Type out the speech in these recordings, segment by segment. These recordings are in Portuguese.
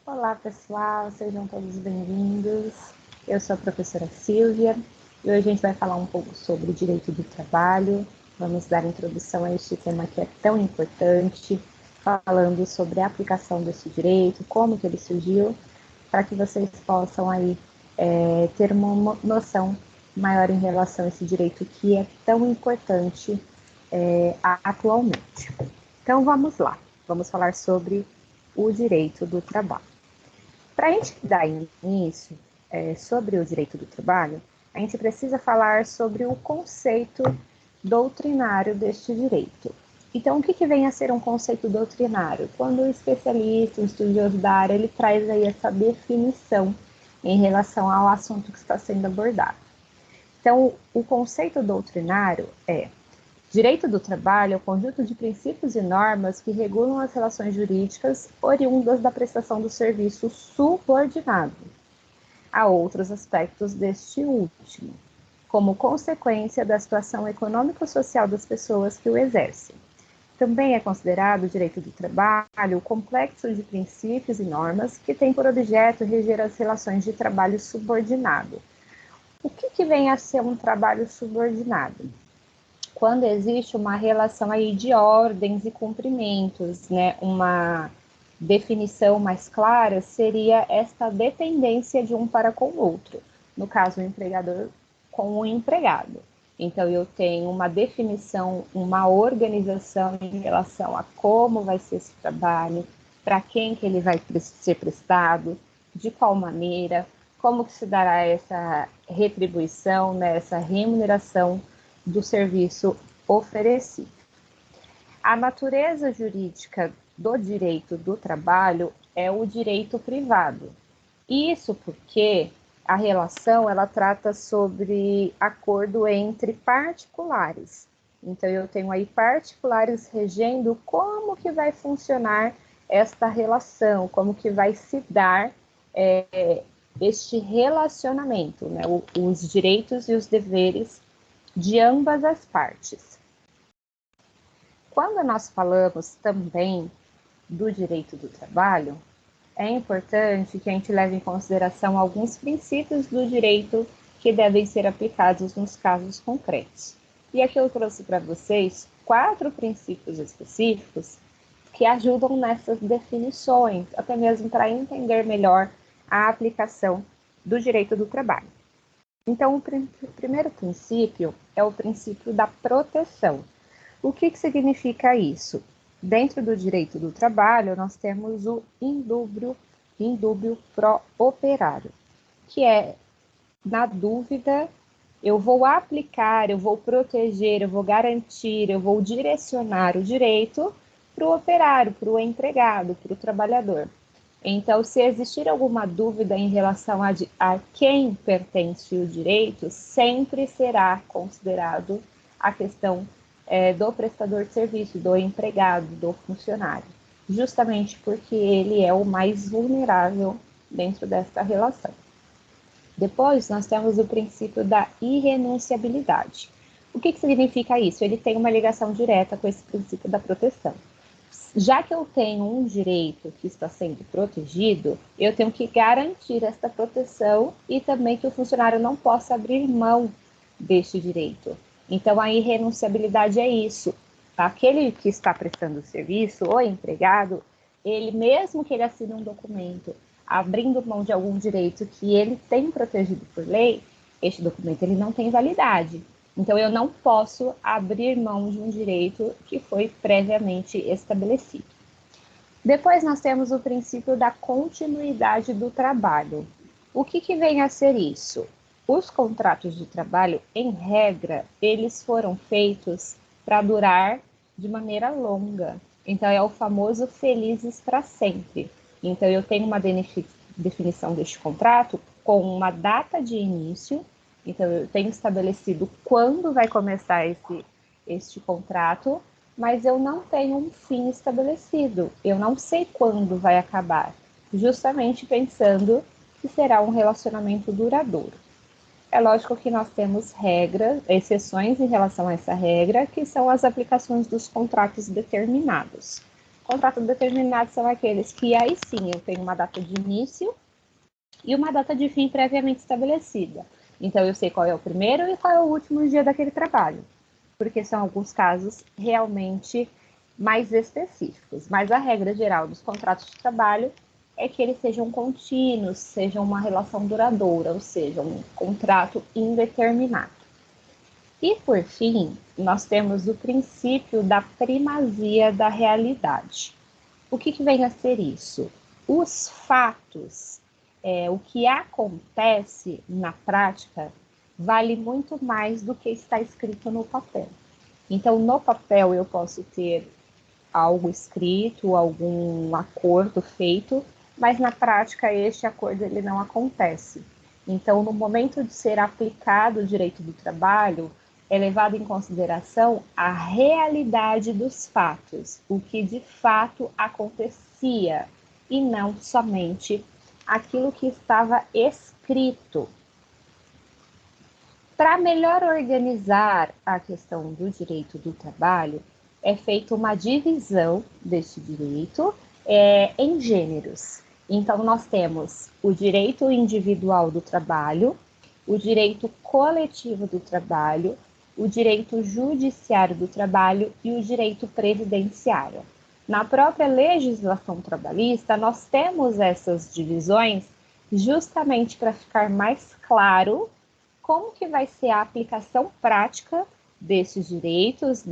Olá, pessoal, sejam todos bem-vindos. Eu sou a professora Silvia e hoje a gente vai falar um pouco sobre o direito do trabalho. Vamos dar introdução a este tema que é tão importante, falando sobre a aplicação desse direito, como que ele surgiu, para que vocês possam aí ter uma noção maior em relação a esse direito que é tão importante atualmente. Então vamos lá, vamos falar sobre o direito do trabalho. Para a gente dar início sobre o direito do trabalho, a gente precisa falar sobre o conceito doutrinário deste direito. Então, o que vem a ser um conceito doutrinário? Quando o especialista, o estudioso da área, ele traz aí essa definição em relação ao assunto que está sendo abordado. Então, o conceito doutrinário é: direito do trabalho é o conjunto de princípios e normas que regulam as relações jurídicas oriundas da prestação do serviço subordinado a outros aspectos deste último, como consequência da situação econômico-social das pessoas que o exercem. Também é considerado o direito do trabalho o complexo de princípios e normas que tem por objeto reger as relações de trabalho subordinado. O que vem a ser um trabalho subordinado? Quando existe uma relação aí de ordens e cumprimentos, né? Uma definição mais clara seria esta dependência de um para com o outro, no caso, o empregador com o empregado. Então, eu tenho uma definição, uma organização em relação a como vai ser esse trabalho, para quem que ele vai ser prestado, de qual maneira, como que se dará essa retribuição, né, essa remuneração do serviço oferecido. A natureza jurídica do direito do trabalho é o direito privado. Isso porque a relação ela trata sobre acordo entre particulares. Então eu tenho aí particulares regendo como que vai funcionar esta relação, como que vai se dar este relacionamento, né? Os direitos e os deveres de ambas as partes. Quando nós falamos também do direito do trabalho, é importante que a gente leve em consideração alguns princípios do direito que devem ser aplicados nos casos concretos. E aqui eu trouxe para vocês 4 princípios específicos que ajudam nessas definições, até mesmo para entender melhor a aplicação do direito do trabalho. Então, o primeiro princípio é o princípio da proteção. O que significa isso? Dentro do direito do trabalho, nós temos o indúbio pro operário, que é, na dúvida, eu vou aplicar, eu vou proteger, eu vou garantir, eu vou direcionar o direito para o operário, para o empregado, para o trabalhador. Então, se existir alguma dúvida em relação a quem pertence o direito, sempre será considerado a questão do prestador de serviço, do empregado, do funcionário, justamente porque ele é o mais vulnerável dentro desta relação. Depois, nós temos o princípio da irrenunciabilidade. O que significa isso? Ele tem uma ligação direta com esse princípio da proteção. Já que eu tenho um direito que está sendo protegido, eu tenho que garantir esta proteção e também que o funcionário não possa abrir mão deste direito. Então, a irrenunciabilidade é isso. Aquele que está prestando o serviço, o empregado, ele mesmo que ele assine um documento abrindo mão de algum direito que ele tem protegido por lei, este documento ele não tem validade. Então, eu não posso abrir mão de um direito que foi previamente estabelecido. Depois, nós temos o princípio da continuidade do trabalho. O que vem a ser isso? Os contratos de trabalho, em regra, eles foram feitos para durar de maneira longa. Então, é o famoso felizes para sempre. Então, eu tenho uma definição deste contrato com uma data de início. Então, eu tenho estabelecido quando vai começar este contrato, mas eu não tenho um fim estabelecido. Eu não sei quando vai acabar, justamente pensando que será um relacionamento duradouro. É lógico que nós temos regras, exceções em relação a essa regra, que são as aplicações dos contratos determinados. Contrato determinado são aqueles que aí sim eu tenho uma data de início e uma data de fim previamente estabelecida. Então eu sei qual é o primeiro e qual é o último dia daquele trabalho, porque são alguns casos realmente mais específicos. Mas a regra geral dos contratos de trabalho é que eles sejam contínuos, sejam uma relação duradoura, ou seja, um contrato indeterminado. E, por fim, nós temos o princípio da primazia da realidade. O que vem a ser isso? Os fatos, o que acontece na prática, vale muito mais do que está escrito no papel. Então, no papel eu posso ter algo escrito, algum acordo feito, mas na prática este acordo ele não acontece. Então, no momento de ser aplicado o direito do trabalho, é levado em consideração a realidade dos fatos, o que de fato acontecia, e não somente aquilo que estava escrito. Para melhor organizar a questão do direito do trabalho, é feita uma divisão deste direito em gêneros. Então, nós temos o direito individual do trabalho, o direito coletivo do trabalho, o direito judiciário do trabalho e o direito previdenciário. Na própria legislação trabalhista, nós temos essas divisões justamente para ficar mais claro como que vai ser a aplicação prática desses direitos,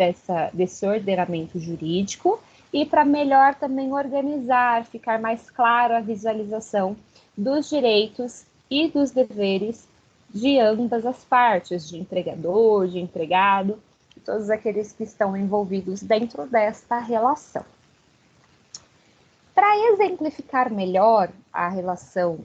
desse ordenamento jurídico, e para melhor também organizar, ficar mais claro a visualização dos direitos e dos deveres de ambas as partes, de empregador, de empregado, e todos aqueles que estão envolvidos dentro desta relação. Para exemplificar melhor a relação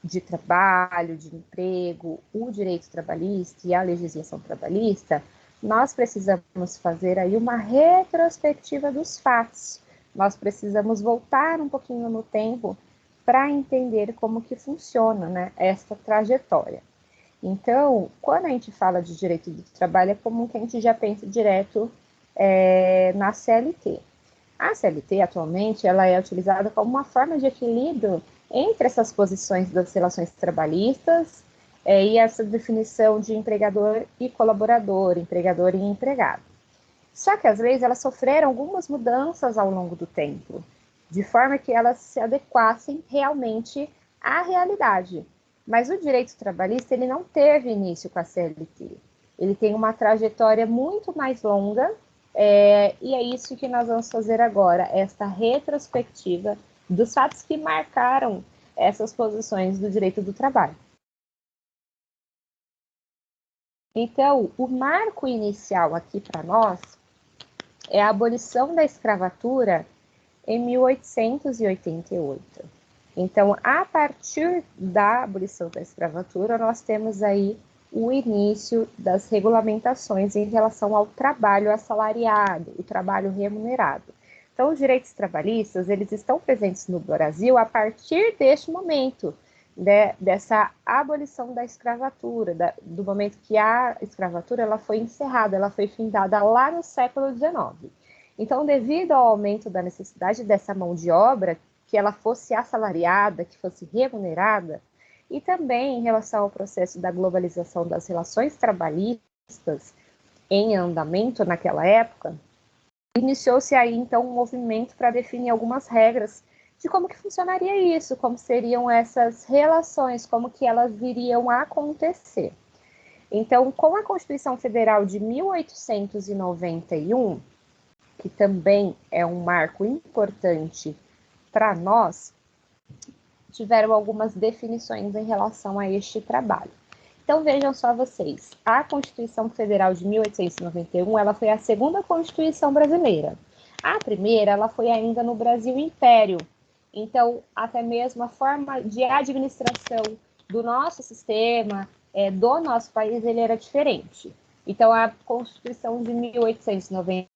de trabalho, de emprego, o direito trabalhista e a legislação trabalhista, nós precisamos fazer aí uma retrospectiva dos fatos. Nós precisamos voltar um pouquinho no tempo para entender como que funciona, né, esta trajetória. Então, quando a gente fala de direito do trabalho, é comum que a gente já pense direto na CLT. A CLT, atualmente, ela é utilizada como uma forma de equilíbrio entre essas posições das relações trabalhistas e essa definição de empregador e colaborador, empregador e empregado. Só que as leis elas sofreram algumas mudanças ao longo do tempo, de forma que elas se adequassem realmente à realidade. Mas o direito trabalhista ele não teve início com a CLT. Ele tem uma trajetória muito mais longa, e é isso que nós vamos fazer agora, esta retrospectiva dos fatos que marcaram essas posições do direito do trabalho. Então, o marco inicial aqui para nós é a abolição da escravatura em 1888. Então, a partir da abolição da escravatura, nós temos aí o início das regulamentações em relação ao trabalho assalariado, o trabalho remunerado. Então, os direitos trabalhistas, eles estão presentes no Brasil a partir deste momento, né, dessa abolição da escravatura, do momento que a escravatura ela foi encerrada, ela foi findada lá no século XIX. Então, devido ao aumento da necessidade dessa mão de obra, que ela fosse assalariada, que fosse remunerada, e também em relação ao processo da globalização das relações trabalhistas em andamento naquela época, iniciou-se aí, então, um movimento para definir algumas regras de como que funcionaria isso, como seriam essas relações, como que elas iriam acontecer. Então, com a Constituição Federal de 1891, que também é um marco importante para nós, tiveram algumas definições em relação a este trabalho. Então, vejam só vocês, a Constituição Federal de 1891, ela foi a segunda Constituição brasileira. A primeira, ela foi ainda no Brasil Império. Então, até mesmo a forma de administração do nosso sistema, do nosso país, ele era diferente. Então, a Constituição de 1890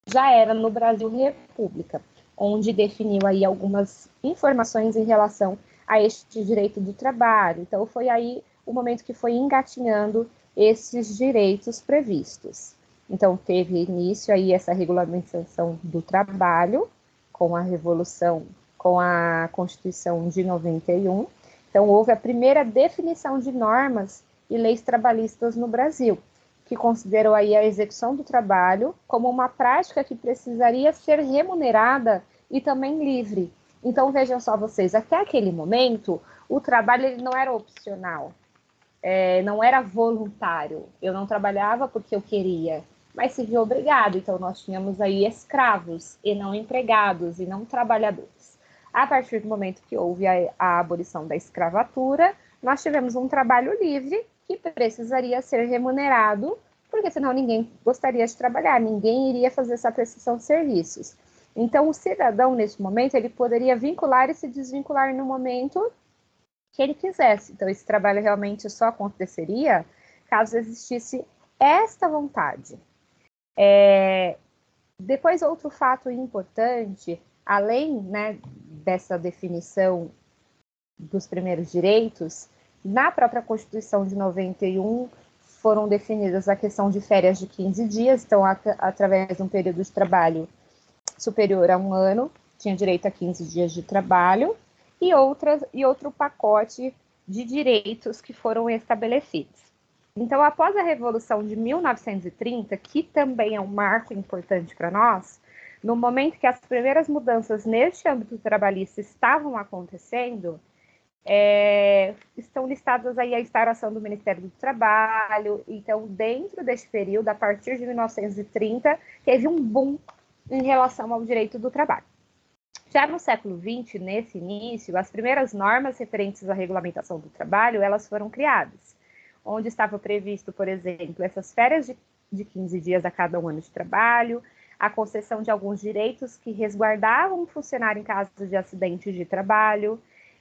já era no Brasil República, onde definiu aí algumas informações em relação a este direito do trabalho. Então, foi aí o momento que foi engatinhando esses direitos previstos. Então, teve início aí essa regulamentação do trabalho com a Revolução, com a Constituição de 91. Então, houve a primeira definição de normas e leis trabalhistas no Brasil, que considerou aí a execução do trabalho como uma prática que precisaria ser remunerada e também livre. Então, vejam só vocês, até aquele momento, o trabalho ele não era opcional, não era voluntário. Eu não trabalhava porque eu queria, mas se via obrigado. Então, nós tínhamos aí escravos, e não empregados, e não trabalhadores. A partir do momento que houve a abolição da escravatura, nós tivemos um trabalho livre que precisaria ser remunerado, porque senão ninguém gostaria de trabalhar, ninguém iria fazer essa prestação de serviços. Então, o cidadão, nesse momento, ele poderia vincular e se desvincular no momento que ele quisesse. Então, esse trabalho realmente só aconteceria caso existisse esta vontade. Depois, outro fato importante, além, né, dessa definição dos primeiros direitos, na própria Constituição de 91 foram definidas a questão de férias de 15 dias, então, através de um período de trabalho superior a 1 ano, tinha direito a 15 dias de trabalho, e outro pacote de direitos que foram estabelecidos. Então, após a Revolução de 1930, que também é um marco importante para nós, no momento que as primeiras mudanças neste âmbito trabalhista estavam acontecendo, estão listadas aí a instauração do Ministério do Trabalho. Então, dentro deste período, a partir de 1930, teve um boom em relação ao direito do trabalho. Já no século XX, nesse início, as primeiras normas referentes à regulamentação do trabalho, elas foram criadas, onde estava previsto, por exemplo, essas férias de 15 dias a cada 1 ano de trabalho, a concessão de alguns direitos que resguardavam o funcionário em caso de acidente de trabalho.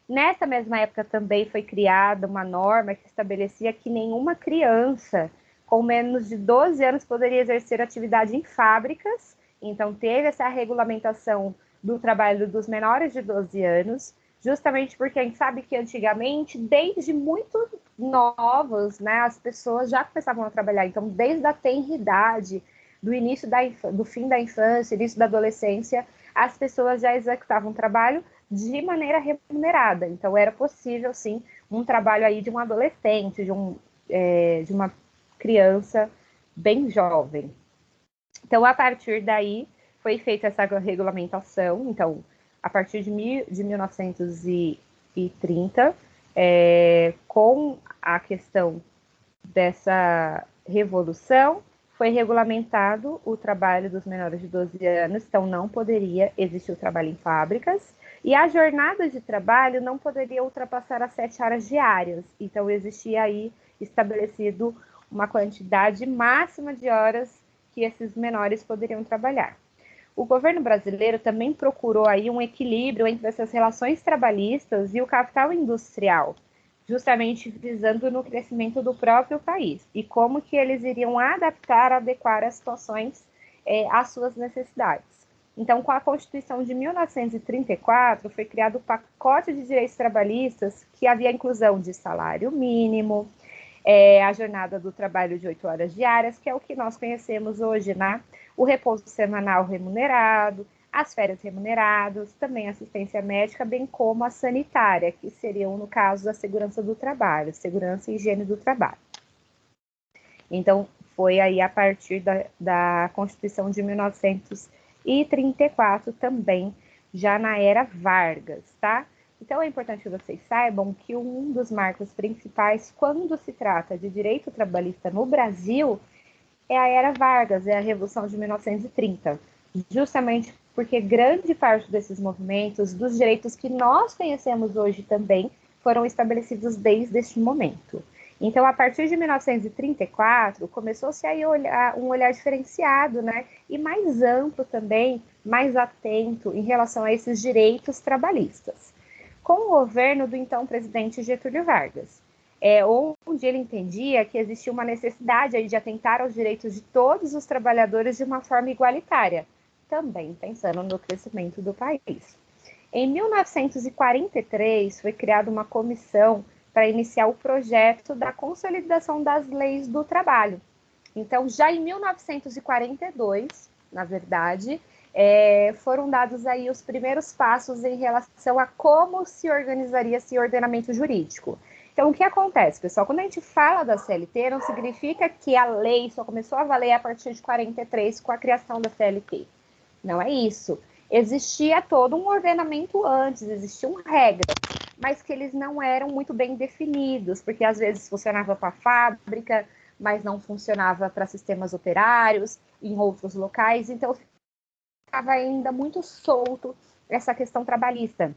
Nessa mesma época também foi criada uma norma que estabelecia que nenhuma criança com menos de 12 anos poderia exercer atividade em fábricas. Então, teve essa regulamentação do trabalho dos menores de 12 anos, justamente porque a gente sabe que antigamente, desde muito novos, né, as pessoas já começavam a trabalhar. Então, desde a tenridade, do fim da infância, início da adolescência, as pessoas já executavam trabalho de maneira remunerada. Então, era possível, sim, um trabalho aí de um adolescente, de uma criança bem jovem. Então, a partir daí, foi feita essa regulamentação. Então, a partir de 1930, com a questão dessa revolução, foi regulamentado o trabalho dos menores de 12 anos, então não poderia existir o trabalho em fábricas, e a jornada de trabalho não poderia ultrapassar as 7 horas diárias. Então, existia aí estabelecido uma quantidade máxima de horas que esses menores poderiam trabalhar. O governo brasileiro também procurou aí um equilíbrio entre essas relações trabalhistas e o capital industrial, justamente visando no crescimento do próprio país e como que eles iriam adequar as situações às suas necessidades. Então, com a Constituição de 1934, foi criado o pacote de direitos trabalhistas que havia a inclusão de salário mínimo, a jornada do trabalho de 8 horas diárias, que é o que nós conhecemos hoje, né? O repouso semanal remunerado, as férias remuneradas, também assistência médica, bem como a sanitária, que seriam, no caso, a segurança do trabalho, segurança e higiene do trabalho. Então, foi aí a partir da Constituição de 1934 também, já na era Vargas, tá? Então, é importante que vocês saibam que um dos marcos principais, quando se trata de direito trabalhista no Brasil, é a era Vargas, é a Revolução de 1930, justamente porque grande parte desses movimentos, dos direitos que nós conhecemos hoje também, foram estabelecidos desde este momento. Então, a partir de 1934, começou-se a um olhar diferenciado, né, e mais amplo também, mais atento em relação a esses direitos trabalhistas, com o governo do então presidente Getúlio Vargas, onde ele entendia que existia uma necessidade aí de atentar aos direitos de todos os trabalhadores de uma forma igualitária, também pensando no crescimento do país. Em 1943, foi criada uma comissão para iniciar o projeto da consolidação das leis do trabalho. Então, já em 1942, na verdade, foram dados aí os primeiros passos em relação a como se organizaria esse ordenamento jurídico. Então, o que acontece, pessoal? Quando a gente fala da CLT, não significa que a lei só começou a valer a partir de 43 com a criação da CLT. Não é isso. Existia todo um ordenamento antes, existiam regras, mas que eles não eram muito bem definidos, porque às vezes funcionava para a fábrica, mas não funcionava para sistemas operários em outros locais, então ficava ainda muito solto essa questão trabalhista,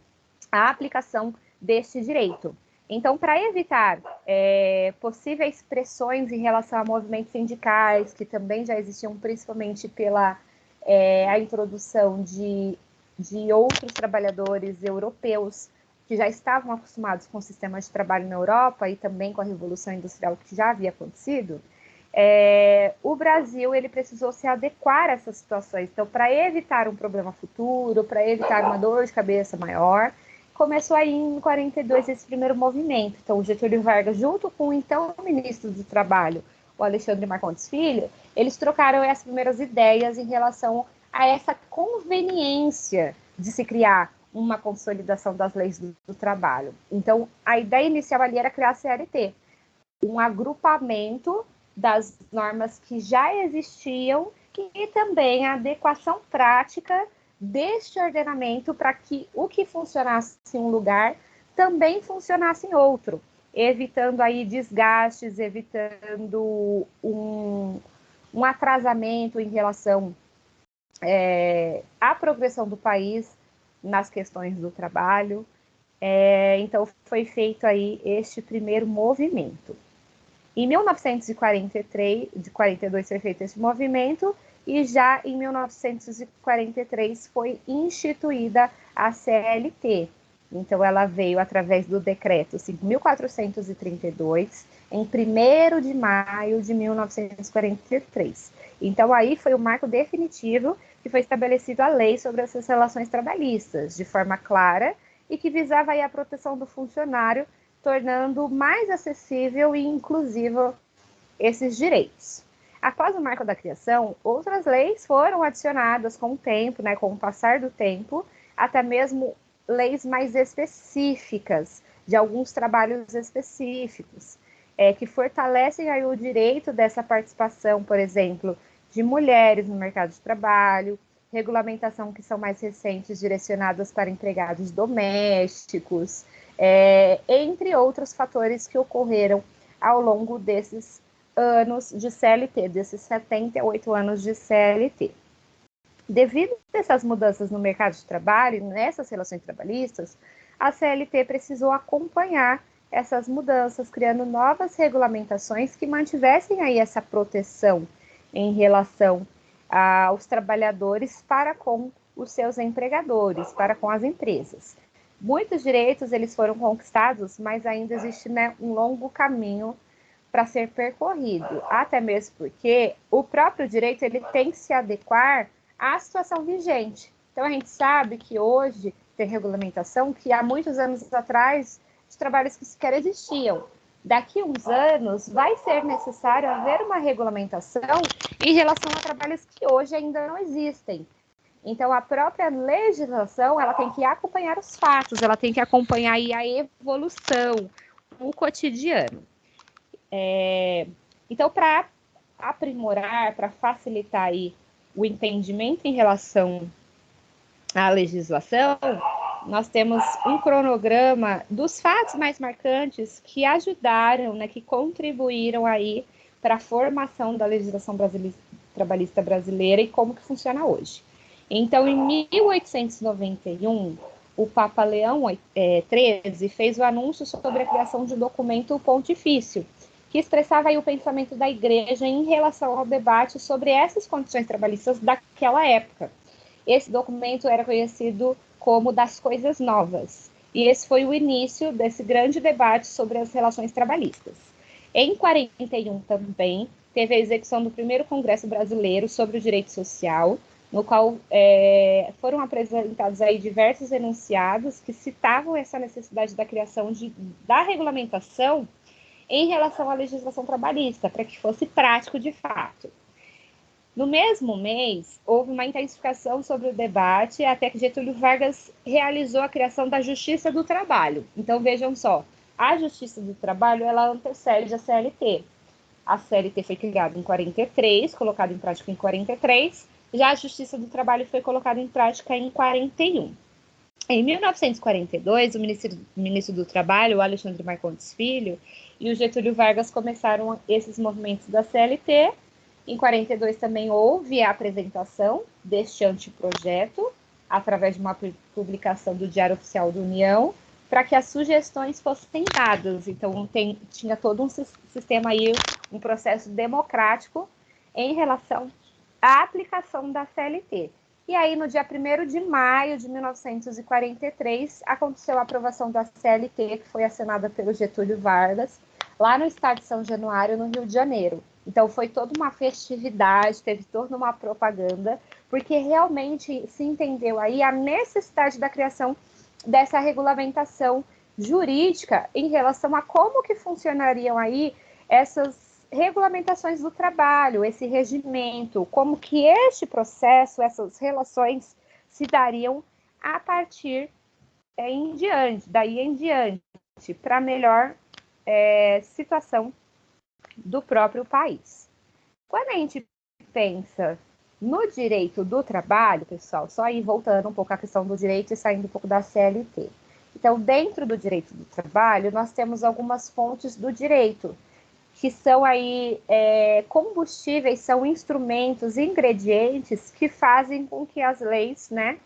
a aplicação deste direito. Então, para evitar possíveis pressões em relação a movimentos sindicais, que também já existiam principalmente pela a introdução de outros trabalhadores europeus que já estavam acostumados com o sistema de trabalho na Europa e também com a Revolução Industrial que já havia acontecido, o Brasil ele precisou se adequar a essas situações. Então, para evitar um problema futuro, para evitar uma dor de cabeça maior, começou aí em 42 esse primeiro movimento. Então, o Getúlio Vargas, junto com o então ministro do Trabalho, o Alexandre Marcondes Filho, eles trocaram as primeiras ideias em relação a essa conveniência de se criar uma consolidação das leis do trabalho. Então, a ideia inicial ali era criar a CLT, um agrupamento das normas que já existiam e também a adequação prática deste ordenamento para que o que funcionasse em um lugar também funcionasse em outro, evitando aí desgastes, evitando um atrasamento em relação à progressão do país nas questões do trabalho. Então, foi feito aí este primeiro movimento. Em 1943, de 42 foi feito esse movimento, e já em 1943 foi instituída a CLT. Então, ela veio através do decreto 5.432, em 1º de maio de 1943. Então, aí foi o marco definitivo que foi estabelecido a lei sobre essas relações trabalhistas, de forma clara, e que visava aí a proteção do funcionário, tornando mais acessível e inclusivo esses direitos. Após o marco da criação, outras leis foram adicionadas com o tempo, né, com o passar do tempo, até mesmo leis mais específicas, de alguns trabalhos específicos, que fortalecem aí o direito dessa participação, por exemplo, de mulheres no mercado de trabalho, regulamentação que são mais recentes, direcionadas para empregados domésticos, entre outros fatores que ocorreram ao longo desses anos de CLT, desses 78 anos de CLT. Devido a essas mudanças no mercado de trabalho, nessas relações trabalhistas, a CLT precisou acompanhar essas mudanças, criando novas regulamentações que mantivessem aí essa proteção em relação aos trabalhadores para com os seus empregadores, para com as empresas. Muitos direitos eles foram conquistados, mas ainda existe, né, um longo caminho para ser percorrido, até mesmo porque o próprio direito ele tem que se adequar à situação vigente. Então, a gente sabe que hoje tem regulamentação que há muitos anos atrás de trabalhos que sequer existiam. Daqui a uns anos vai ser necessário haver uma regulamentação em relação a trabalhos que hoje ainda não existem. Então, a própria legislação ela tem que acompanhar os fatos, ela tem que acompanhar aí a evolução, o cotidiano. Então, para aprimorar, para facilitar aí o entendimento em relação à legislação, nós temos um cronograma dos fatos mais marcantes que ajudaram, né, que contribuíram aí para a formação da legislação trabalhista brasileira e como que funciona hoje. Então, em 1891, o Papa Leão XIII fez o anúncio sobre a criação de um documento pontifício, que expressava aí o pensamento da Igreja em relação ao debate sobre essas condições trabalhistas daquela época. Esse documento era conhecido como das coisas novas, e esse foi o início desse grande debate sobre as relações trabalhistas. Em 41 também, teve a execução do primeiro Congresso Brasileiro sobre o Direito Social, no qual foram apresentados aí diversos enunciados que citavam essa necessidade da criação da regulamentação em relação à legislação trabalhista, para que fosse prático de fato. No mesmo mês, houve uma intensificação sobre o debate até que Getúlio Vargas realizou a criação da Justiça do Trabalho. Então, vejam só, a Justiça do Trabalho, ela antecede a CLT. A CLT foi criada em 43, colocada em prática em 43, já a Justiça do Trabalho foi colocada em prática em 41. Em 1942, o ministro do Trabalho, o Alexandre Marcondes Filho, e o Getúlio Vargas começaram esses movimentos da CLT. Em 42 também houve a apresentação deste anteprojeto, através de uma publicação do Diário Oficial da União, para que as sugestões fossem dadas. Então, tinha todo um sistema aí, um processo democrático em relação à aplicação da CLT. E aí, no dia 1º de maio de 1943, aconteceu a aprovação da CLT, que foi assinada pelo Getúlio Vargas, lá no estado de São Januário, no Rio de Janeiro. Então, foi toda uma festividade, teve toda uma propaganda, porque realmente se entendeu aí a necessidade da criação dessa regulamentação jurídica em relação a como que funcionariam aí essas regulamentações do trabalho, esse regimento, como que este processo, essas relações se dariam a partir daí em diante, para melhor situação do próprio país. Quando a gente pensa no direito do trabalho, pessoal, só aí voltando um pouco à questão do direito e saindo um pouco da CLT. Então, dentro do direito do trabalho, nós temos algumas fontes do direito, que são aí combustíveis, são instrumentos, ingredientes que fazem com que as leis, né,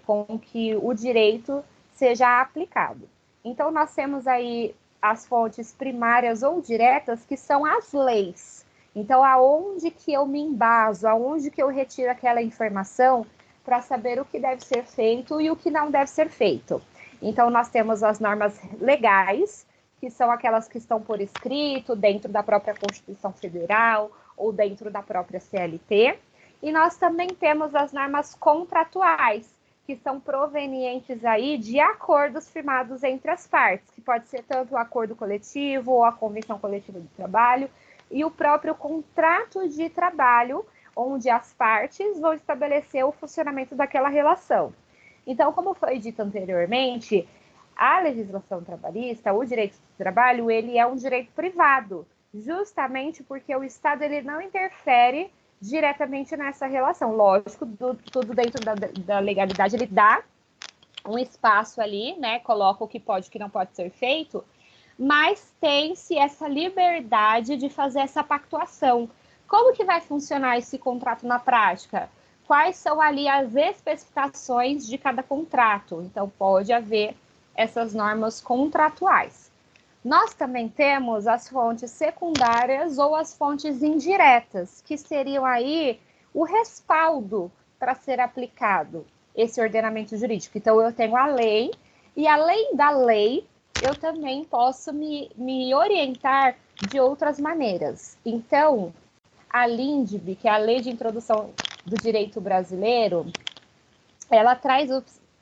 com que o direito seja aplicado. Então, nós temos aí as fontes primárias ou diretas, que são as leis. Então, aonde que eu me embaso, aonde que eu retiro aquela informação para saber o que deve ser feito e o que não deve ser feito. Então, nós temos as normas legais, que são aquelas que estão por escrito, dentro da própria Constituição Federal ou dentro da própria CLT. E nós também temos as normas contratuais, que são provenientes aí de acordos firmados entre as partes, que pode ser tanto o acordo coletivo ou a convenção coletiva de trabalho, e o próprio contrato de trabalho, onde as partes vão estabelecer o funcionamento daquela relação. Então, como foi dito anteriormente, a legislação trabalhista, o direito do trabalho, ele é um direito privado, justamente porque o Estado ele não interfere diretamente nessa relação. Lógico, tudo dentro da legalidade, ele dá um espaço ali, né? Coloca o que pode e o que não pode ser feito, mas tem-se essa liberdade de fazer essa pactuação. Como que vai funcionar esse contrato na prática? Quais são ali as especificações de cada contrato? Então, pode haver essas normas contratuais. Nós também temos as fontes secundárias ou as fontes indiretas, que seriam aí o respaldo para ser aplicado esse ordenamento jurídico. Então, eu tenho a lei, e além da lei, eu também posso me orientar de outras maneiras. Então, a LINDB, que é a Lei de Introdução do Direito Brasileiro, ela traz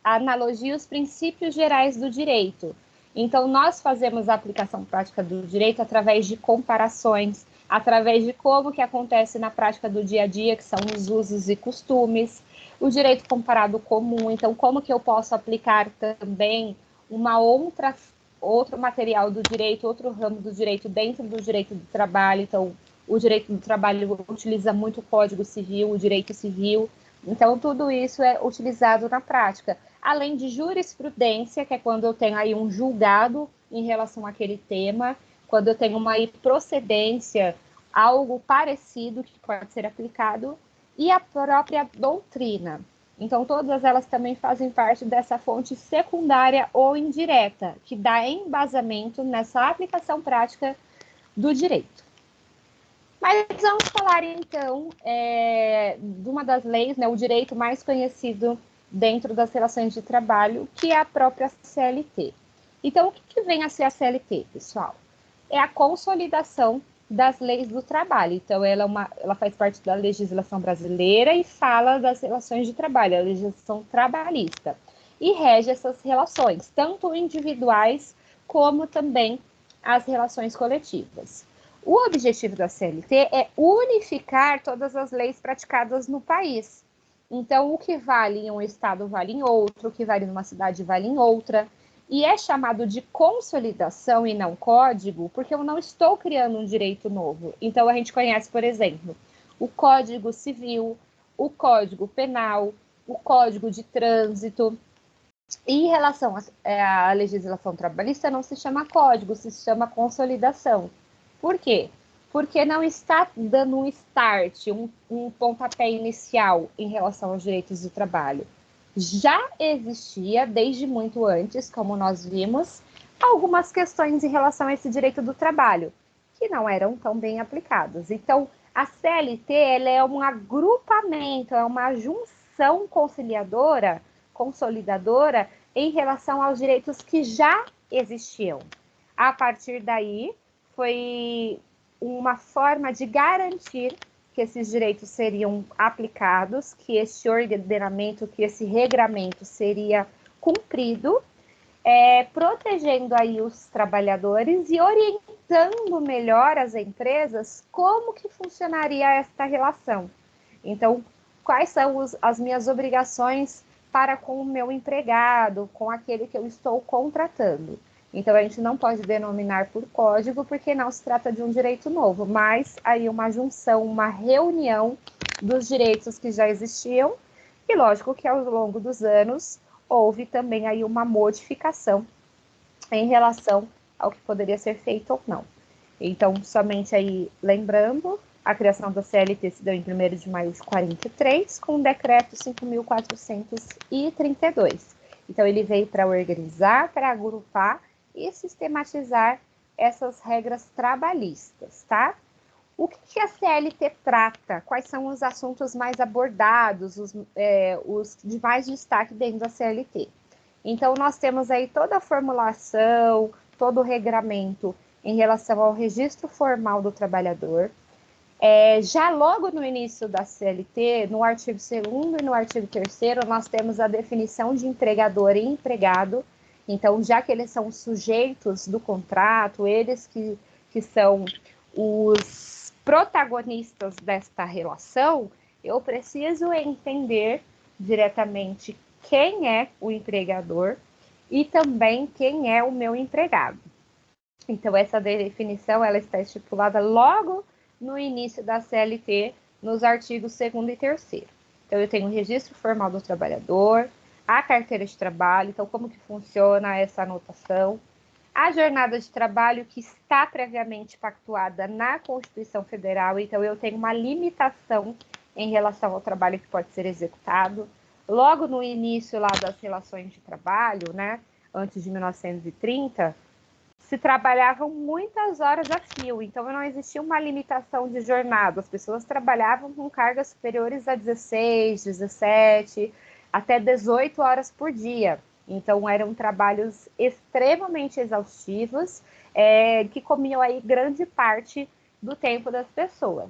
a analogia e os princípios gerais do direito. Então, nós fazemos a aplicação prática do direito através de comparações, através de como que acontece na prática do dia a dia, que são os usos e costumes, o direito comparado comum. Então, como que eu posso aplicar também uma outro material do direito, outro ramo do direito dentro do direito do trabalho. Então, o direito do trabalho utiliza muito o Código Civil, o direito civil. Então, tudo isso é utilizado na prática. Além de jurisprudência, que é quando eu tenho aí um julgado em relação àquele tema, quando eu tenho uma procedência, algo parecido que pode ser aplicado, e a própria doutrina. Então, todas elas também fazem parte dessa fonte secundária ou indireta, que dá embasamento nessa aplicação prática do direito. Mas vamos falar, então, de uma das leis, né, o direito mais conhecido dentro das relações de trabalho, que é a própria CLT. Então, o que vem a ser a CLT, pessoal? É a consolidação das leis do trabalho. Então, ela faz parte da legislação brasileira e fala das relações de trabalho, a legislação trabalhista. E rege essas relações, tanto individuais como também as relações coletivas. O objetivo da CLT é unificar todas as leis praticadas no país. Então, o que vale em um estado vale em outro, o que vale numa cidade vale em outra. E é chamado de consolidação e não código, porque eu não estou criando um direito novo. Então, a gente conhece, por exemplo, o Código Civil, o Código Penal, o Código de Trânsito. E em relação à legislação trabalhista, não se chama código, se chama consolidação. Por quê? Porque não está dando um start, um pontapé inicial em relação aos direitos do trabalho. Já existia, desde muito antes, como nós vimos, algumas questões em relação a esse direito do trabalho, que não eram tão bem aplicadas. Então, a CLT ela é um agrupamento, é uma junção consolidadora em relação aos direitos que já existiam. A partir daí, foi uma forma de garantir que esses direitos seriam aplicados, que esse ordenamento, que esse regramento seria cumprido, protegendo aí os trabalhadores e orientando melhor as empresas como que funcionaria esta relação. Então, quais são as minhas obrigações para com o meu empregado, com aquele que eu estou contratando. Então, a gente não pode denominar por código, porque não se trata de um direito novo, mas aí uma junção, uma reunião dos direitos que já existiam, e lógico que ao longo dos anos houve também aí uma modificação em relação ao que poderia ser feito ou não. Então, somente aí lembrando, a criação da CLT se deu em 1º de maio de 43, com o decreto 5.432. Então, ele veio para organizar, para agrupar e sistematizar essas regras trabalhistas, tá? O que a CLT trata? Quais são os assuntos mais abordados, os de mais destaque dentro da CLT? Então, nós temos aí toda a formulação, todo o regramento em relação ao registro formal do trabalhador. Já logo no início da CLT, no artigo 2º e no artigo 3º, nós temos a definição de empregador e empregado. Então, já que eles são sujeitos do contrato, eles que são os protagonistas desta relação, eu preciso entender diretamente quem é o empregador e também quem é o meu empregado. Então, essa definição ela está estipulada logo no início da CLT, nos artigos 2º e 3º. Então, eu tenho o registro formal do trabalhador, a carteira de trabalho, então como que funciona essa anotação, a jornada de trabalho que está previamente pactuada na Constituição Federal, então eu tenho uma limitação em relação ao trabalho que pode ser executado. Logo no início lá das relações de trabalho, né, antes de 1930, se trabalhavam muitas horas a fio, então não existia uma limitação de jornada, as pessoas trabalhavam com cargas superiores a 16, 17, até 18 horas por dia. Então, eram trabalhos extremamente exaustivos, que comiam aí grande parte do tempo das pessoas.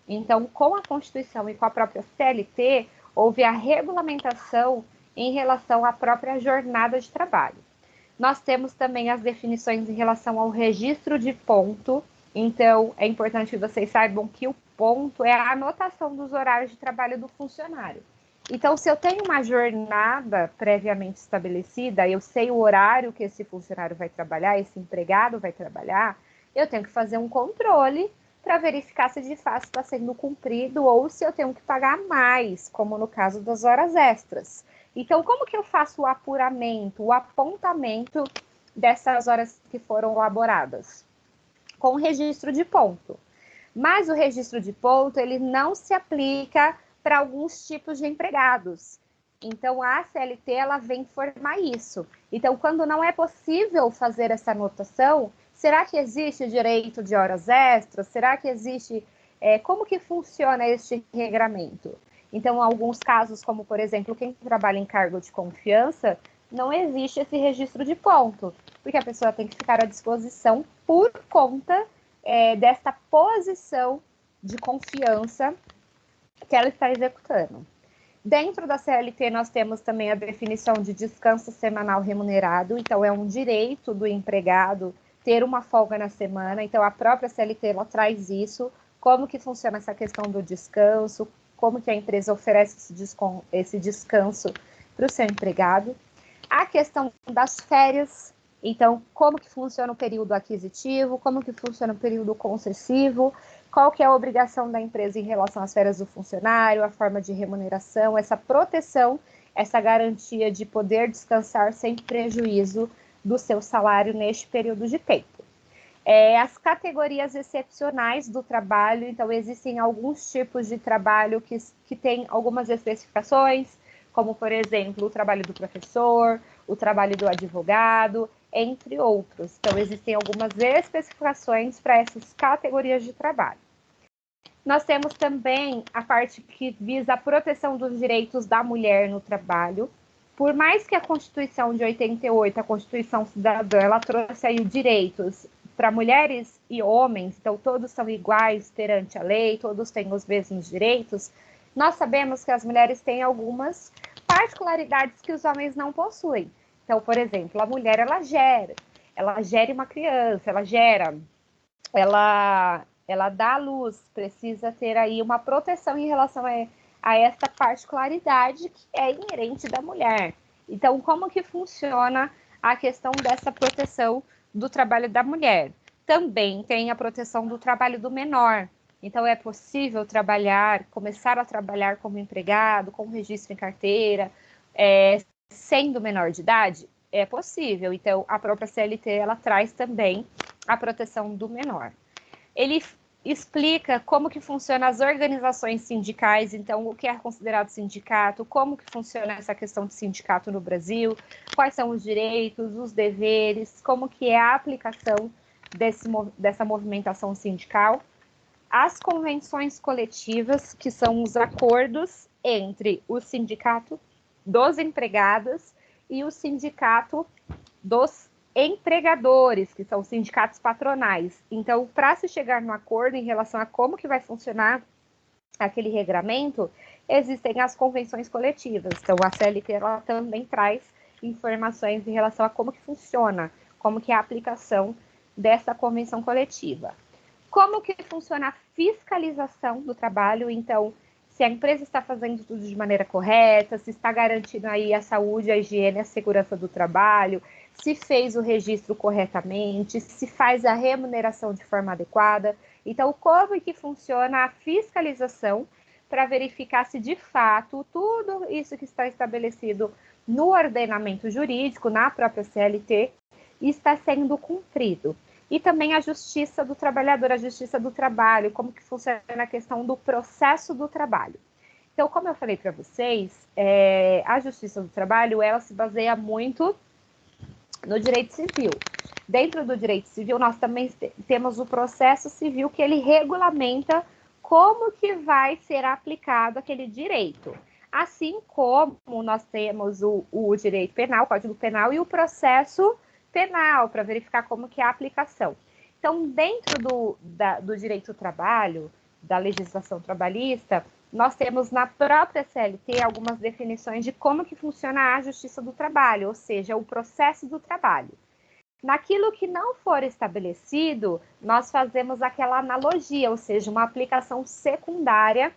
Então, com a Constituição e com a própria CLT, houve a regulamentação em relação à própria jornada de trabalho. Nós temos também as definições em relação ao registro de ponto. Então, é importante que vocês saibam que o ponto é a anotação dos horários de trabalho do funcionário. Então, se eu tenho uma jornada previamente estabelecida, eu sei o horário que esse funcionário vai trabalhar, esse empregado vai trabalhar, eu tenho que fazer um controle para verificar se de fato está sendo cumprido ou se eu tenho que pagar mais, como no caso das horas extras. Então, como que eu faço o apuramento, o apontamento dessas horas que foram elaboradas? Com o registro de ponto. Mas o registro de ponto, ele não se aplica para alguns tipos de empregados. Então, a CLT, ela vem formar isso. Então, quando não é possível fazer essa anotação, será que existe direito de horas extras? Será que existe... como que funciona este regramento? Então, em alguns casos, como, por exemplo, quem trabalha em cargo de confiança, não existe esse registro de ponto, porque a pessoa tem que ficar à disposição por conta desta posição de confiança que ela está executando. Dentro da CLT, nós temos também a definição de descanso semanal remunerado, então é um direito do empregado ter uma folga na semana. Então, a própria CLT ela traz isso, como que funciona essa questão do descanso, como que a empresa oferece esse descanso para o seu empregado. A questão das férias, então, como que funciona o período aquisitivo, como que funciona o período concessivo, qual que é a obrigação da empresa em relação às férias do funcionário, a forma de remuneração, essa proteção, essa garantia de poder descansar sem prejuízo do seu salário neste período de tempo. As categorias excepcionais do trabalho, então existem alguns tipos de trabalho que têm algumas especificações, como, por exemplo, o trabalho do professor, o trabalho do advogado, entre outros. Então, existem algumas especificações para essas categorias de trabalho. Nós temos também a parte que visa a proteção dos direitos da mulher no trabalho. Por mais que a Constituição de 88, a Constituição Cidadã, ela trouxe aí direitos para mulheres e homens, então todos são iguais perante a lei, todos têm os mesmos direitos, nós sabemos que as mulheres têm algumas particularidades que os homens não possuem. Então, por exemplo, a mulher, ela gera uma criança, ela dá à luz, precisa ter aí uma proteção em relação a essa particularidade que é inerente da mulher. Então, como que funciona a questão dessa proteção do trabalho da mulher? Também tem a proteção do trabalho do menor. Então, é possível começar a trabalhar como empregado, com registro em carteira, sendo menor de idade? É possível. Então, a própria CLT, ela traz também a proteção do menor. Ele explica como que funcionam as organizações sindicais, então o que é considerado sindicato, como que funciona essa questão de sindicato no Brasil, quais são os direitos, os deveres, como que é a aplicação dessa movimentação sindical, as convenções coletivas, que são os acordos entre o sindicato dos empregados e o sindicato dos empregadores, que são sindicatos patronais. Então, para se chegar no acordo em relação a como que vai funcionar aquele regramento, existem as convenções coletivas. Então, a CLT ela também traz informações em relação a como que funciona, como que é a aplicação dessa convenção coletiva. Como que funciona a fiscalização do trabalho? Então, se a empresa está fazendo tudo de maneira correta, se está garantindo aí a saúde, a higiene, a segurança do trabalho, se fez o registro corretamente, se faz a remuneração de forma adequada. Então, como é que funciona a fiscalização para verificar se de fato tudo isso que está estabelecido no ordenamento jurídico, na própria CLT, está sendo cumprido. E também a justiça do trabalhador, a justiça do trabalho, como que funciona a questão do processo do trabalho. Então, como eu falei para vocês, a justiça do trabalho, ela se baseia muito no direito civil. Dentro do direito civil, nós também temos o processo civil, que ele regulamenta como que vai ser aplicado aquele direito. Assim como nós temos o direito penal, o Código Penal, e o processo penal, para verificar como que é a aplicação. Então, dentro do direito do trabalho, da legislação trabalhista, nós temos na própria CLT algumas definições de como que funciona a justiça do trabalho, ou seja, o processo do trabalho. Naquilo que não for estabelecido, nós fazemos aquela analogia, ou seja, uma aplicação secundária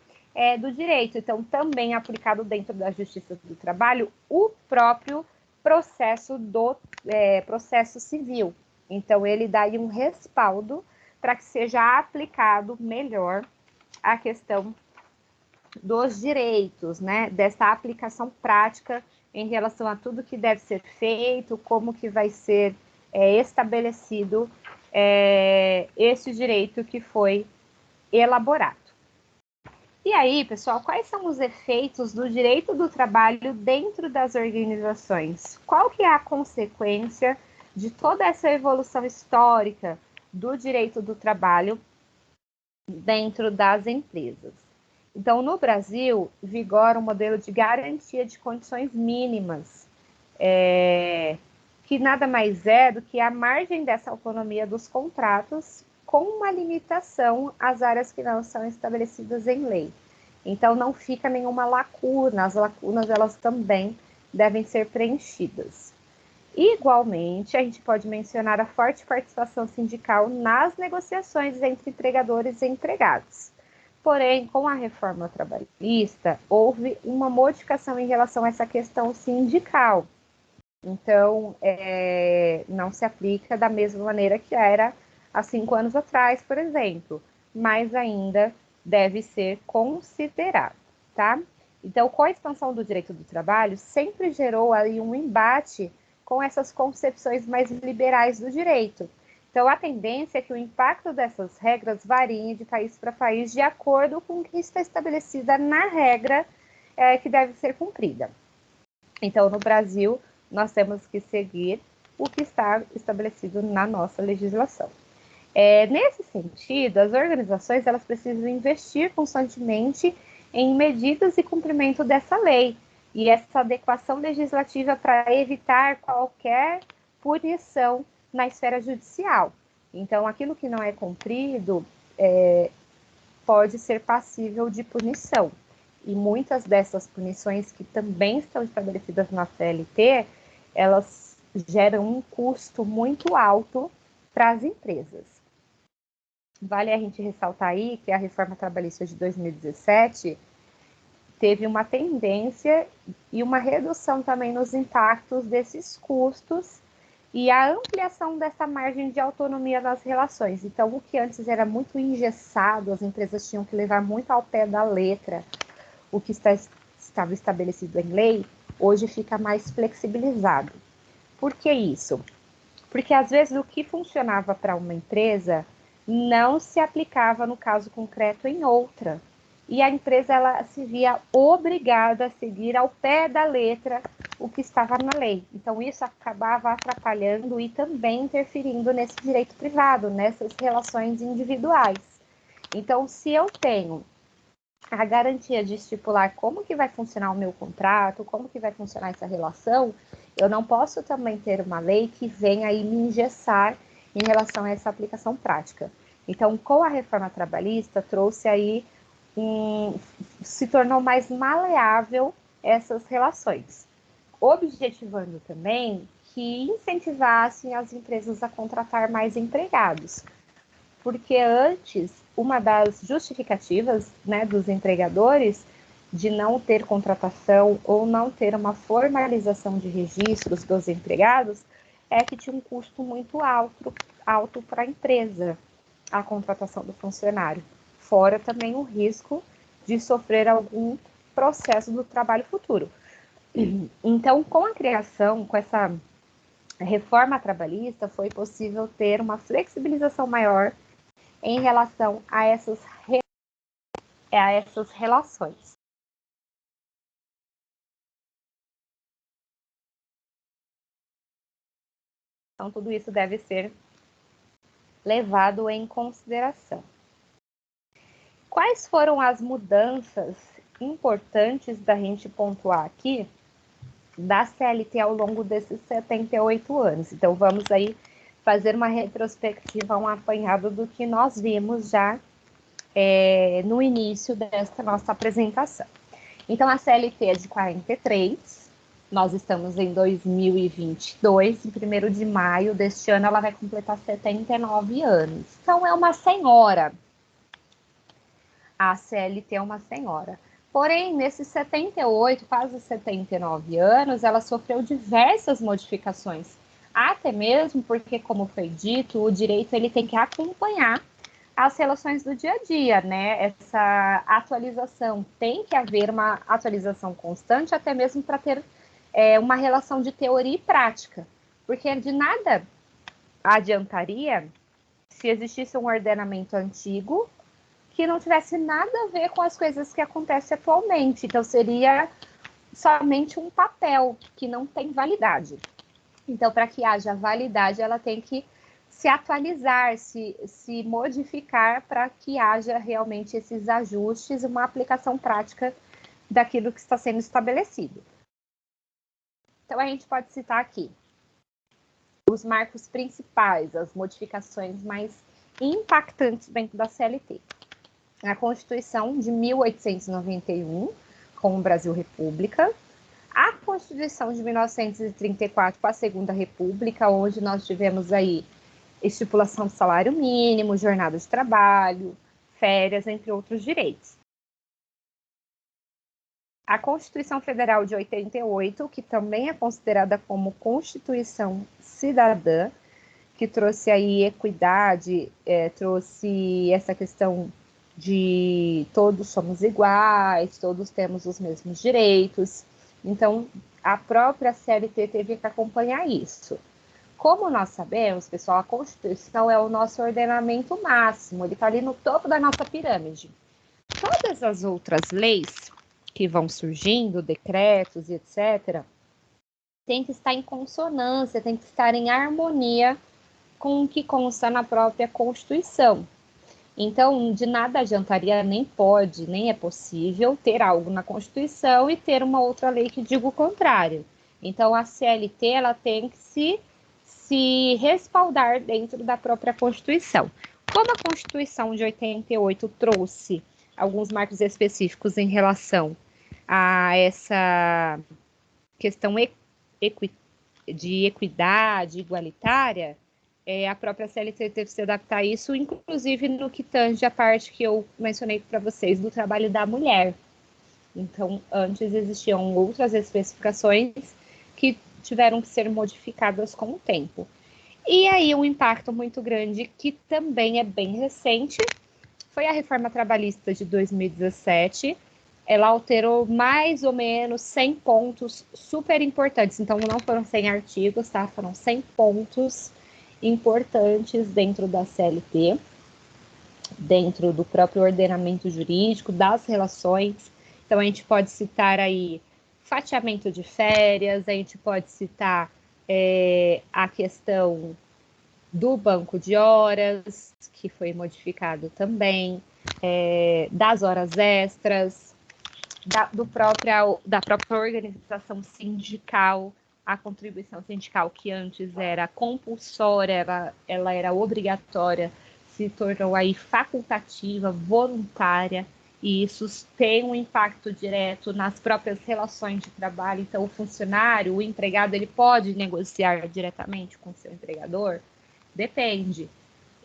do direito. Então, também aplicado dentro da justiça do trabalho, o próprio processo processo civil. Então, ele dá aí um respaldo para que seja aplicado melhor a questão dos direitos, né? Dessa aplicação prática em relação a tudo que deve ser feito, como que vai ser estabelecido esse direito que foi elaborado. E aí, pessoal, quais são os efeitos do direito do trabalho dentro das organizações? Qual que é a consequência de toda essa evolução histórica do direito do trabalho dentro das empresas? Então, no Brasil, vigora um modelo de garantia de condições mínimas, que nada mais é do que a margem dessa autonomia dos contratos com uma limitação às áreas que não são estabelecidas em lei. Então, não fica nenhuma lacuna, as lacunas elas também devem ser preenchidas. Igualmente, a gente pode mencionar a forte participação sindical nas negociações entre empregadores e empregados. Porém, com a reforma trabalhista, houve uma modificação em relação a essa questão sindical. Então, não se aplica da mesma maneira que era há 5 anos atrás, por exemplo, mas ainda deve ser considerado, tá? Então, com a expansão do direito do trabalho, sempre gerou aí um embate com essas concepções mais liberais do direito. Então, a tendência é que o impacto dessas regras varie de país para país de acordo com o que está estabelecida na regra que deve ser cumprida. Então, no Brasil, nós temos que seguir o que está estabelecido na nossa legislação. Nesse sentido, as organizações elas precisam investir constantemente em medidas e cumprimento dessa lei e essa adequação legislativa para evitar qualquer punição na esfera judicial. Então, aquilo que não é cumprido pode ser passível de punição. E muitas dessas punições que também estão estabelecidas na CLT, elas geram um custo muito alto para as empresas. Vale a gente ressaltar aí que a reforma trabalhista de 2017 teve uma tendência e uma redução também nos impactos desses custos e a ampliação dessa margem de autonomia nas relações. Então, o que antes era muito engessado, as empresas tinham que levar muito ao pé da letra o que estava estabelecido em lei, hoje fica mais flexibilizado. Por que isso? Porque às vezes o que funcionava para uma empresa não se aplicava no caso concreto em outra. E a empresa ela se via obrigada a seguir ao pé da letra o que estava na lei. Então isso acabava atrapalhando e também interferindo nesse direito privado, nessas relações individuais. Então, se eu tenho a garantia de estipular como que vai funcionar o meu contrato, como que vai funcionar essa relação, eu não posso também ter uma lei que venha aí me engessar em relação a essa aplicação prática. Então, com a reforma trabalhista, trouxe aí se tornou mais maleável essas relações, objetivando também que incentivassem as empresas a contratar mais empregados, porque antes, uma das justificativas, né, dos empregadores de não ter contratação ou não ter uma formalização de registros dos empregados é que tinha um custo muito alto para a empresa, a contratação do funcionário. Fora também o risco de sofrer algum processo do trabalho futuro. Então, com a criação, com essa reforma trabalhista, foi possível ter uma flexibilização maior em relação a essas relações. Então, tudo isso deve ser levado em consideração. Quais foram as mudanças importantes da gente pontuar aqui da CLT ao longo desses 78 anos? Então, vamos aí fazer uma retrospectiva, um apanhado do que nós vimos já no início desta nossa apresentação. Então, a CLT é de 43, nós estamos em 2022, em 1º de maio deste ano ela vai completar 79 anos. Então, é uma senhora. A CLT é uma senhora. Porém, nesses 78, quase 79 anos, ela sofreu diversas modificações. Até mesmo porque, como foi dito, o direito ele tem que acompanhar as relações do dia a dia, né? Essa atualização, tem que haver uma atualização constante, até mesmo para ter uma relação de teoria e prática. Porque de nada adiantaria se existisse um ordenamento antigo que não tivesse nada a ver com as coisas que acontecem atualmente. Então, seria somente um papel que não tem validade. Então, para que haja validade, ela tem que se atualizar, se modificar para que haja realmente esses ajustes, uma aplicação prática daquilo que está sendo estabelecido. Então, a gente pode citar aqui os marcos principais, as modificações mais impactantes dentro da CLT. A Constituição de 1891, com o Brasil República, a Constituição de 1934 com a Segunda República, onde nós tivemos aí estipulação de salário mínimo, jornada de trabalho, férias, entre outros direitos. A Constituição Federal de 88, que também é considerada como Constituição Cidadã, que trouxe aí equidade, trouxe essa questão de todos somos iguais, todos temos os mesmos direitos. Então, a própria CLT teve que acompanhar isso. Como nós sabemos, pessoal, a Constituição é o nosso ordenamento máximo, ele está ali no topo da nossa pirâmide. Todas as outras leis que vão surgindo, decretos e etc., tem que estar em consonância, tem que estar em harmonia com o que consta na própria Constituição. Então, de nada adiantaria, nem pode, nem é possível ter algo na Constituição e ter uma outra lei que diga o contrário. Então, a CLT ela tem que se respaldar dentro da própria Constituição. Como a Constituição de 88 trouxe alguns marcos específicos em relação a essa questão de equidade igualitária, a própria CLT teve que se adaptar a isso, inclusive no que tange a parte que eu mencionei para vocês do trabalho da mulher. Então, antes existiam outras especificações que tiveram que ser modificadas com o tempo. E aí, um impacto muito grande, que também é bem recente, foi a reforma trabalhista de 2017. Ela alterou mais ou menos 100 pontos super importantes. Então, não foram 100 artigos, tá? Foram 100 pontos importantes dentro da CLT, dentro do próprio ordenamento jurídico, das relações. Então, a gente pode citar aí fatiamento de férias, a gente pode citar a questão do banco de horas, que foi modificado também, das horas extras, da própria organização sindical, a contribuição sindical, que antes era compulsória, ela era obrigatória, se tornou aí facultativa, voluntária, e isso tem um impacto direto nas próprias relações de trabalho. Então, o funcionário, o empregado, ele pode negociar diretamente com o seu empregador? Depende.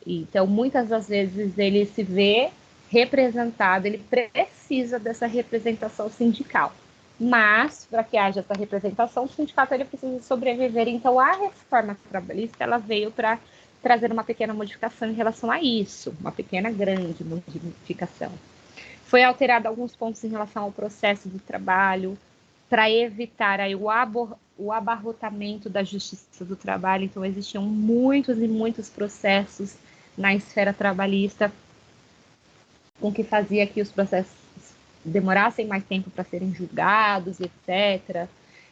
Então, muitas das vezes, ele se vê representado, ele precisa dessa representação sindical. Mas, para que haja essa representação, o sindicato ele precisa sobreviver. Então, a reforma trabalhista ela veio para trazer uma pequena modificação em relação a isso, uma pequena, grande modificação. Foi alterado alguns pontos em relação ao processo do trabalho, para evitar aí o abarrotamento da justiça do trabalho. Então, existiam muitos e muitos processos na esfera trabalhista, com que fazia que os processos demorassem mais tempo para serem julgados, etc.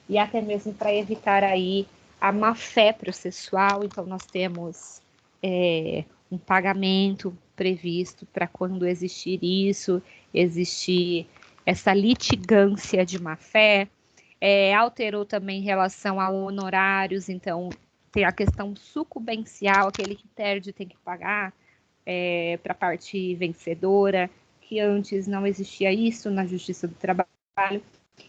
E até mesmo para evitar aí a má-fé processual. Então, nós temos um pagamento previsto para quando existir isso, existir essa litigância de má-fé. Alterou também em relação a honorários, então tem a questão sucumbencial, aquele que perde tem que pagar para a parte vencedora, que antes não existia isso na Justiça do Trabalho.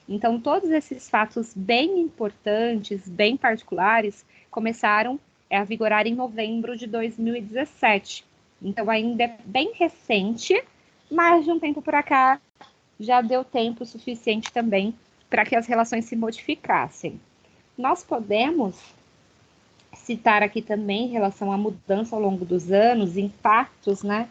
Então, todos esses fatos bem importantes, bem particulares, começaram a vigorar em novembro de 2017. Então, ainda é bem recente, mas de um tempo para cá já deu tempo suficiente também para que as relações se modificassem. Nós podemos citar aqui também, em relação à mudança ao longo dos anos, impactos, né,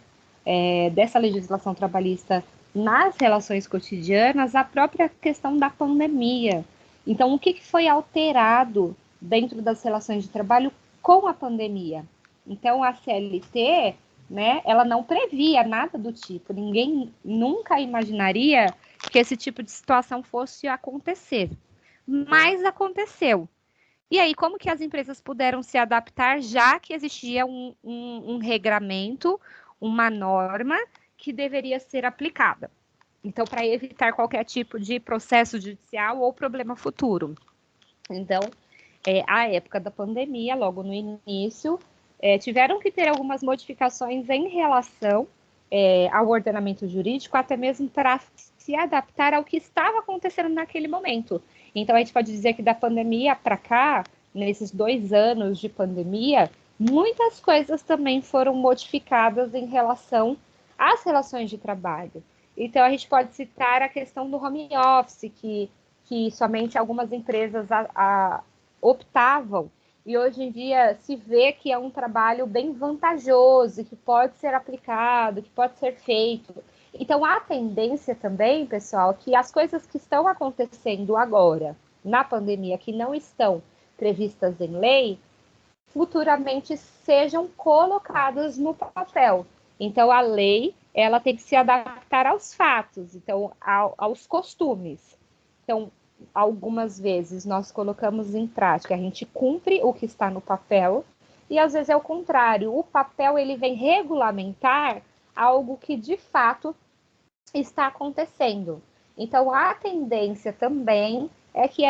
dessa legislação trabalhista nas relações cotidianas, a própria questão da pandemia. Então, o que foi alterado dentro das relações de trabalho com a pandemia? Então, a CLT, né, ela não previa nada do tipo, ninguém nunca imaginaria que esse tipo de situação fosse acontecer, mas aconteceu. E aí, como que as empresas puderam se adaptar, já que existia um regramento, uma norma que deveria ser aplicada? Então, para evitar qualquer tipo de processo judicial ou problema futuro. Então, à época da pandemia, logo no início, tiveram que ter algumas modificações em relação ao ordenamento jurídico, até mesmo para se adaptar ao que estava acontecendo naquele momento. Então, a gente pode dizer que da pandemia para cá, nesses 2 anos de pandemia, muitas coisas também foram modificadas em relação às relações de trabalho. Então, a gente pode citar a questão do home office, que somente algumas empresas optavam, e hoje em dia se vê que é um trabalho bem vantajoso, que pode ser aplicado, que pode ser feito. Então, há tendência também, pessoal, que as coisas que estão acontecendo agora, na pandemia, que não estão previstas em lei, futuramente sejam colocadas no papel. Então, a lei, ela tem que se adaptar aos fatos, então, aos costumes. Então, algumas vezes nós colocamos em prática, a gente cumpre o que está no papel, e às vezes é o contrário, o papel ele vem regulamentar algo que de fato está acontecendo. Então, a tendência também é que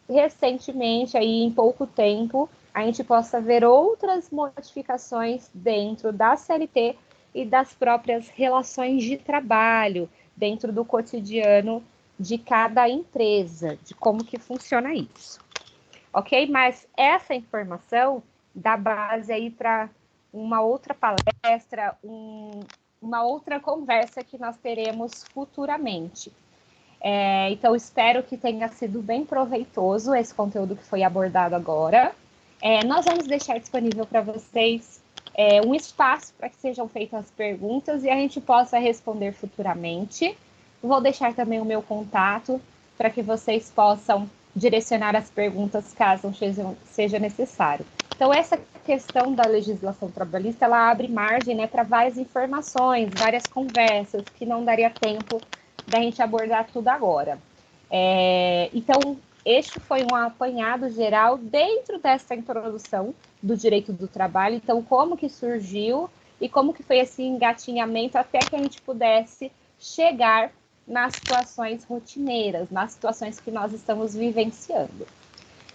recentemente, aí em pouco tempo, a gente possa ver outras modificações dentro da CLT e das próprias relações de trabalho, dentro do cotidiano de cada empresa, de como que funciona isso. Ok? Mas essa informação dá base aí para uma outra palestra, uma outra conversa que nós teremos futuramente. Então, espero que tenha sido bem proveitoso esse conteúdo que foi abordado agora. Nós vamos deixar disponível para vocês um espaço para que sejam feitas as perguntas e a gente possa responder futuramente. Vou deixar também o meu contato para que vocês possam direcionar as perguntas caso seja necessário. Então, essa questão da legislação trabalhista, ela abre margem, né, para várias informações, várias conversas, que não daria tempo da gente abordar tudo agora. Então, este foi um apanhado geral dentro dessa introdução do direito do trabalho. Então, como que surgiu e como que foi esse engatinhamento até que a gente pudesse chegar nas situações rotineiras, nas situações que nós estamos vivenciando.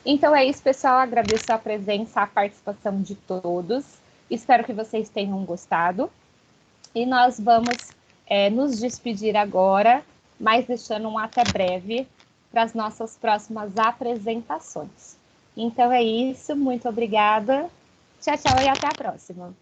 Então é isso, pessoal. Agradeço a presença, a participação de todos. Espero que vocês tenham gostado. E nós vamos nos despedir agora, mas deixando um até breve para as nossas próximas apresentações. Então é isso, muito obrigada. Tchau, tchau e até a próxima.